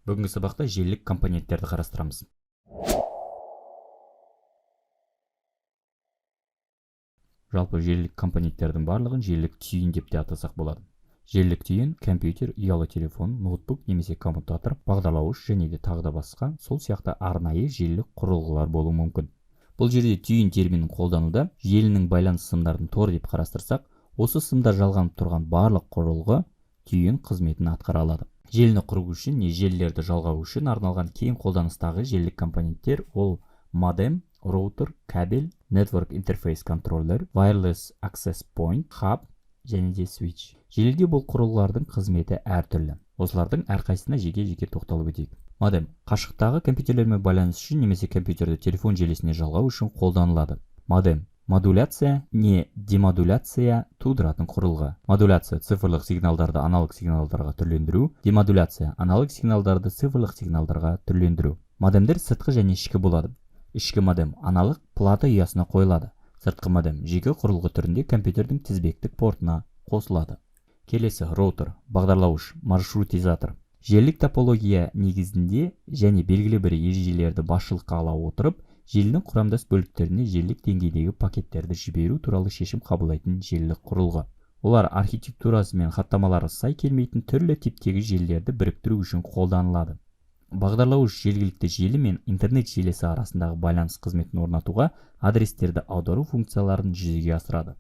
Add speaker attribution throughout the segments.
Speaker 1: Бүгінгі сабақта желілік компоненттерді қарастырамыз. Жалпы желілік компоненттердің барлығын желілік түйін деп те атасақ болады. Желілік түйін компьютер, ұялы телефон, ноутбук немесе коммутатор, бағдарлауыш және де тағы да басқа сол сияқты арнайы желілік құрылғылар болуы мүмкін. Бұл жерде түйін терминін қолдануда желінің байланыс сымдарын тор деп қарастырсақ, осы сымдар жалғанып тұрған барлық құрылғы түйін қызметін атқара алады. Желіні құру үшін не желілерді жалғау үшін арналған кең қолданыстағы желілік компоненттер ол модем, роутер, кабель, network interface controller, wireless access point, hub және де switch. Желіде бұл құрылғылардың қызметі әртүрлі. Осылардың әрқайсысына жеке-жеке тоқталып өтейік. Модем қашықтағы компьютерлермен байланыс үшін немесе компьютерді телефон желісіне жалғау үшін қолданылады. Модем модуляция не демодуляция тудыратын құрылғы. Модуляция цифрлық сигналдарды аналог сигналдарға түрлендіру, демодуляция аналог сигналдарды цифрлық сигналдарға түрлендіру. Модемдер сыртқы және ішкі болады. Ішкі модем аналог плата ұясына қойылады. Сыртқы модем жеке құрылғы түрінде компьютердің тізбектік портына қосылады. Келесі роутер, бағдарлауыш, маршрутизатор. Желілік топология негізінде және белгілі бір ережелерді басшылыққа ала отырып, желінің құрамдас бөліктеріне желілік деңгейдегі пакеттерді жіберу туралы шешім қабылдайтын желілік құрылғы. Олар архитектурасы мен хаттамалары сай келмейтін түрлі типтегі желілерді біріктіру үшін қолданылады. Бағдарлауыш жергілікті желі мен интернет желісі арасындағы байланыс қызметін орнатуға адрестерді аудару функцияларын жүзеге асырады.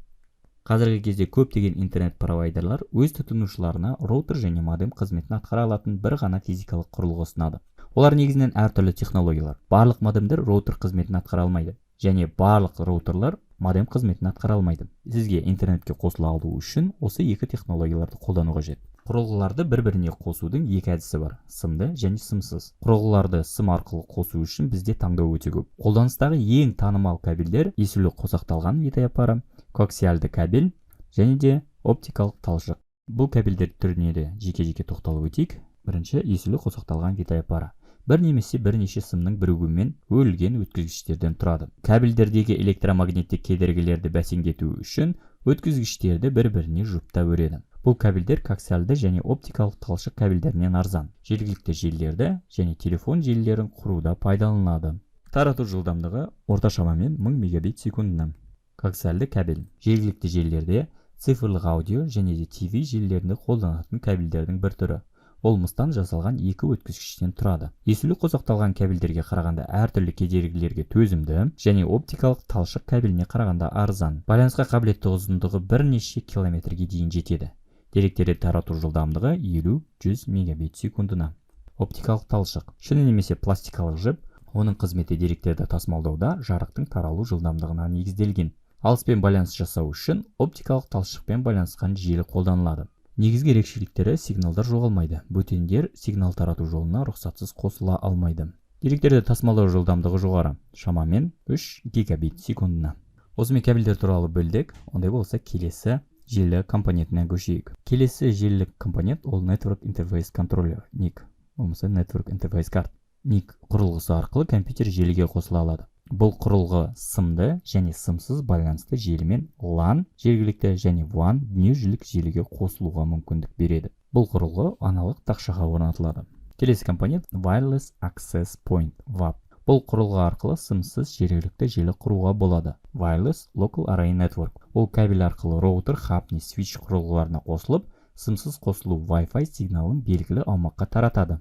Speaker 1: Қазіргі кезде көптеген интернет провайдерлар өз тұтынушыларына роутер және модем қызметін атқара алатын бір ғана физикалық құрылғы ұсынады. Олар негізінен әртүрлі технологиялар. Барлық модемдер роутер қызметін атқара алмайды, және барлық роутерлар модем қызметін атқара алмайды. Сізге интернетке қосыла алу үшін осы екі технологияларды қолдану қажет. Құрылғыларды бір-біріне қосудың екі әдісі бар: сымды және сымсыз. Құрылғыларды сым арқылы қосу үшін бізде таңдау өте көп. Қолданыстағы ең танымал кабельдер есулі қосақталған витаяпары, коаксиальды кабель және де оптикалық талшық. Бұл кабельдер түріне де жеке-жеке тоқталып өтейік. Бірінші есулі қосақталған витаяпары. Бір немесе бірнеше сымның бірігуімен өрілген өткізгіштерден тұрады. Кабельдердегі электромагниттік кедергілерді бәсеңдету үшін өткізгіштерді бір-біріне жұптап өреді. Бұл кабельдер коаксиальды және оптикалық талшық кабельдерінен арзан. Жергілікті желілерді және телефон желілерін құруда пайдаланылады. Тарату жылдамдығы орташамамен 1000 мегабит секундына. Коаксиальды кабель жергілікті желілерде цифрлық аудио және де ТВ желілерінде қолданатын кабельдердің бір түрі. Ол мыстан жасалған екі өткізгіштен тұрады. Есулі қосақталған кабельдерге қарағанда әртүрлі кедергілерге төзімді және оптикалық талшық кабеліне қарағанда арзан. Байланысқа қабілетті ұзындығы бірнеше километрге дейін жетеді. Деректерді тарату жылдамдығы 50-100 мегабит секундына. Оптикалық талшық шыны немесе пластикалық жіп, оның қызметі деректерді тасымалдауда жарықтың таралу жылдамдығына негізделген. Алыспен байланыс жасау үшін оптикалық талшықпен байланысқан желі қолданылады. Негізгі ерекшеліктері: сигналдар жоғалмайды. Бөтендер сигнал тарату жолына рұқсатсыз қосыла алмайды. Деректерді тасымалдау жылдамдығы жоғары, шамамен 3 гигабит секундына. Осымен кабельдер туралы білдік. Ондай болса келесі желі компонентіне көшейік. Келесі желілік компонент ол network interface controller, NIC, болмаса network interface card. NIC құрылғысы арқылы компьютер желіге қосыла алады. Бұл құрылғы сымды және сымсыз байланысты желімен LAN жергілікті және WAN дүниежүзілік желіге қосылуға мүмкіндік береді. Бұл құрылғы аналог тақшаға орнатылады. Келесі компонент wireless access point, WAP. Бұл құрылғы арқылы сымсыз жергілікті желі құруға болады. Wireless local array network. Ол кабель арқылы роутер, хаб не switch құрылғыларына қосылып, сымсыз қосылу Wi-Fi сигналын белгілі аумаққа таратады.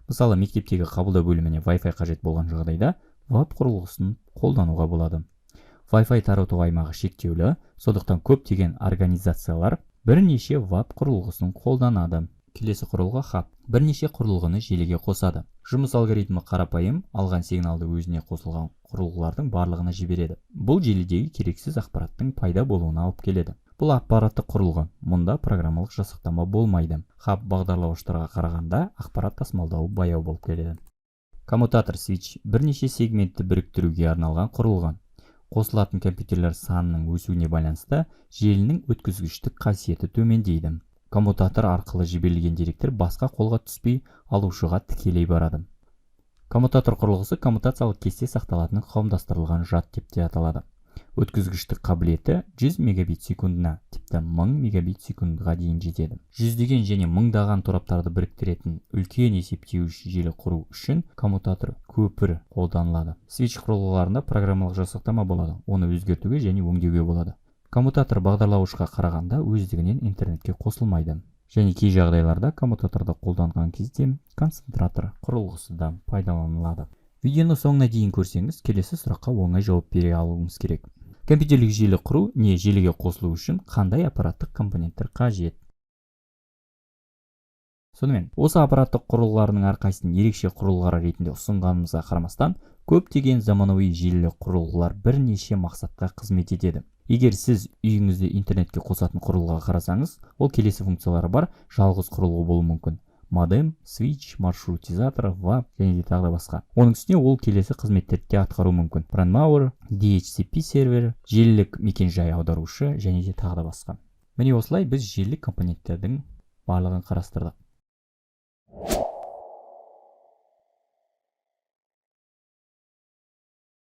Speaker 1: Мысалы, мектептегі қабылдау бөліміне Wi-Fi қажет болған жағдайда WAP құрылғысын қолдануға болады. Wi-Fi тарату аймағы шектеулі, сондықтан көптеген организациялар бірнеше WAP құрылғысын қолданады. Келесі құрылғы хаб. Бірнеше құрылғыны желіге қосады. Жұмыс алгоритмі қарапайым, алған сигналды өзіне қосылған құрылғылардың барлығына жібереді. Бұл желідегі керексіз ақпараттың пайда болуына алып келеді. Бұл аппараттық құрылғы. Мұнда программалық жасақтама болмайды. Хаб бағдарлауыштарға қарағанда ақпарат тасымалдауы баяу болып келеді. Коммутатор switch бірнеше сегментті біріктіруге арналған құрылғы. Қосылатын компьютерлер санының өсуіне байланысты желінің өткізгіштік қасиеті төмендейді. Коммутатор арқылы жіберілген деректер басқа қолға түспей алушыға тікелей барады. Коммутатор құрылғысы коммутациялық кесте сақталатын қауымдастырылған жад деп те аталады. Өткізгіштік қабілеті 100 мегабит секундына, тіпті 1000 мегабит секундға дейін жетеді. Жүздеген және мыңдаған тораптарды біріктіретін үлкен есептеуіш желі құру үшін коммутатор көпір қолданылады. Switch құрылғыларында программалық жасақтама болады, оны өзгертуге және өңдеуге болады. Коммутатор бағдарлауышқа қарағанда өздігінен интернетке қосылмайды. Және кей жағдайларда коммутаторды қолданған кезде концентратор құрылғысы да пайдаланылады. Видеоны соңына дейін көрсеңіз, келесі сұраққа оңай жауап бере алуыңыз керек. Компьютерлік желі құру не желіге қосылу үшін қандай аппараттық компоненттер қажет? Сонымен, осы аппараттық құрылғыларының әрқайсысын ерекше құрылғылар ретінде ұсынғанымызға қарамастан, көптеген заманауи желілік құрылғылар бірнеше мақсатқа қызмет етеді. Егер сіз үйіңізде интернетке қосатын құрылғыға қарасаңыз, ол келесі функциялары бар жалғыз құрылғы болуы мүмкін. Модем, switch, маршрутизатор, WAP және де тағы басқа. Оның үстіне ол келесі қызметтерді атқару мүмкін. Brandmauer, DHCP сервер, желілік мекен-жай аударушы және де тағы басқа. Міне осылай біз желілік компоненттердің барлығын қарастырдық.